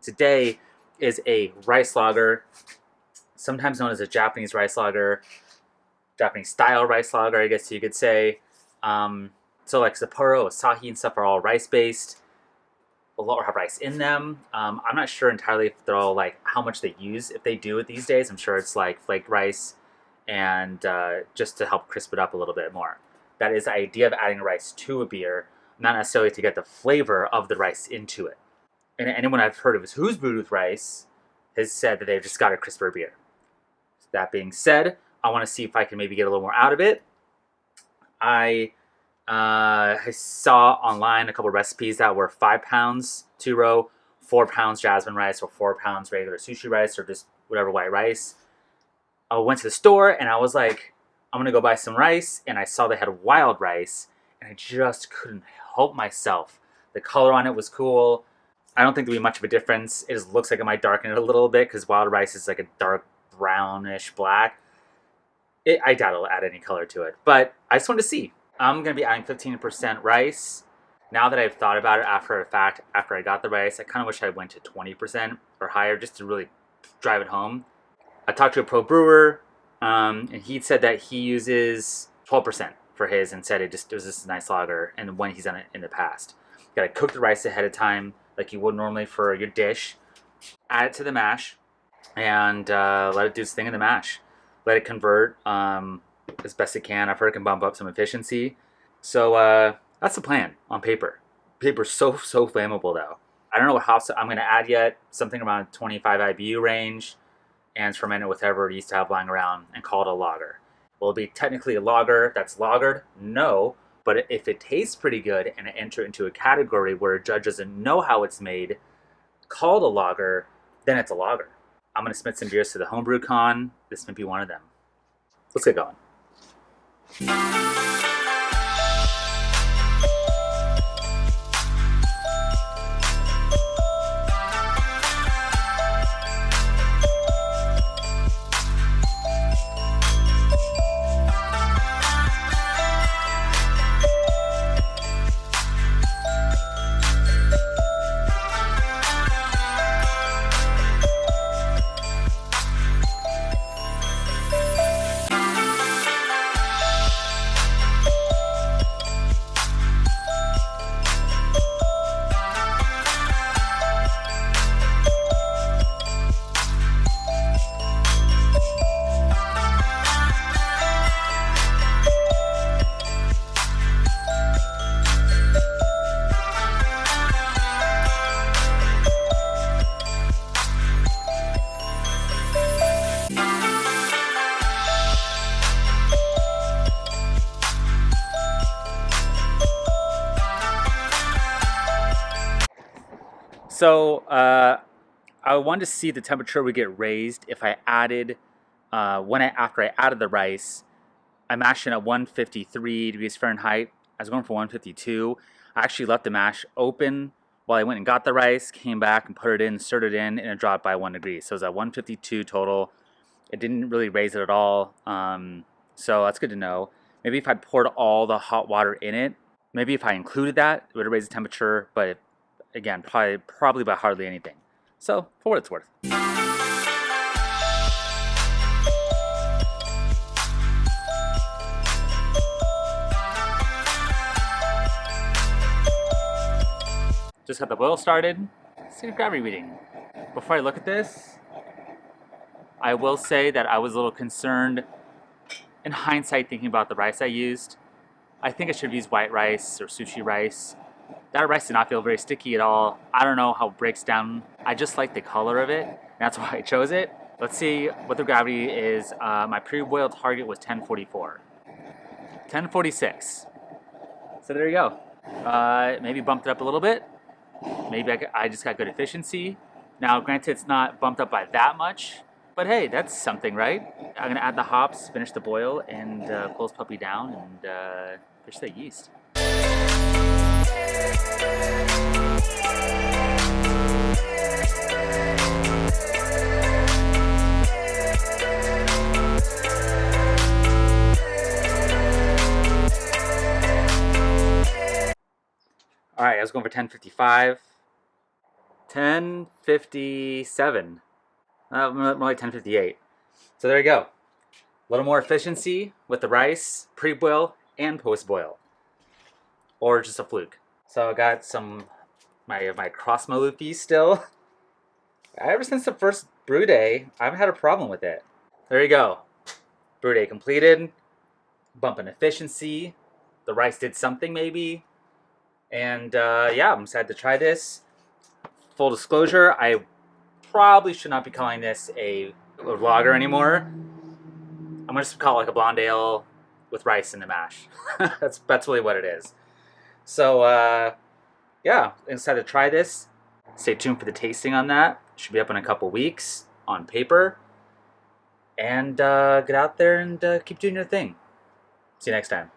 today is a rice lager, sometimes known as a Japanese rice lager, Japanese style rice lager, I guess you could say. So like Sapporo, Asahi, and stuff are all rice based. A lot have rice in them. I'm not sure entirely if they're all like how much they use. If they do it these days, I'm sure it's like flaked rice and just to help crisp it up a little bit more. That is the idea of adding rice to a beer, not necessarily to get the flavor of the rice into it. And anyone I've heard of who's brewed with rice has said that they've just got a crisper beer. That being said, I want to see if I can maybe get a little more out of it. I saw online a couple of recipes that were 5 pounds two-row, 4 pounds jasmine rice, or 4 pounds regular sushi rice, or just whatever white rice. I went to the store and I was like, I'm going to go buy some rice. And I saw they had wild rice and I just couldn't help myself. The color on it was cool. I don't think there'll be much of a difference. It just looks like it might darken it a little bit because wild rice is like a dark brownish black. I doubt it'll add any color to it. But I just wanted to see. I'm going to be adding 15% rice. Now that I've thought about it after I got the rice, I kind of wish I went to 20% or higher just to really drive it home. I talked to a pro brewer, and he said that he uses 12% for his and said it was just a nice lager and when he's done it in the past. You got to cook the rice ahead of time like you would normally for your dish. Add it to the mash and let it do its thing in the mash. Let it convert as best it can. I've heard it can bump up some efficiency. So that's the plan on paper. Paper's so flammable though. I don't know what hops I'm going to add yet. Something around 25 IBU range. And ferment it with whatever it used to have lying around and call it a lager. Will it be technically a lager that's lagered? No. But if it tastes pretty good and it enters into a category where a judge doesn't know how it's made, called a lager, then it's a lager. I'm going to submit some beers to the Homebrew Con. This might be one of them. Let's get going. So I wanted to see the temperature would get raised if I added, after I added the rice, I mashed it at 153 degrees Fahrenheit. I was going for 152. I actually left the mash open while I went and got the rice, came back and put it in, stirred it in, and it dropped by 1 degree. So it was at 152 total. It didn't really raise it at all. So that's good to know. Maybe if I poured all the hot water in it, maybe if I included that, it would have raised the temperature, but again, probably by hardly anything. So, for what it's worth. Just got the boil started. Let's see the gravity reading. Before I look at this, I will say that I was a little concerned in hindsight thinking about the rice I used. I think I should have used white rice or sushi rice. That rice did not feel very sticky at all. I don't know how it breaks down. I just like the color of it. That's why I chose it. Let's see what the gravity is. My pre-boil target was 1044. 1046. So there you go. Maybe bumped it up a little bit. Maybe I just got good efficiency. Now, granted, it's not bumped up by that much. But hey, that's something, right? I'm going to add the hops, finish the boil, and close puppy down and fish the yeast. All right, I was going for 1055. 10:57. More like 10:58. So there you go. A little more efficiency with the rice, pre-boil and post-boil. Or just a fluke. So I got some my cross maloofies still. Ever since the first brew day, I haven't had a problem with it. There you go. Brew day completed. Bump in efficiency. The rice did something maybe. And yeah, I'm excited to try this. Full disclosure, I probably should not be calling this a lager anymore. I'm gonna just call it like a blonde ale with rice in the mash. that's really what it is. So yeah, I'm excited to try this. Stay tuned for the tasting on that. Should be up in a couple weeks on paper. And get out there and keep doing your thing. See you next time.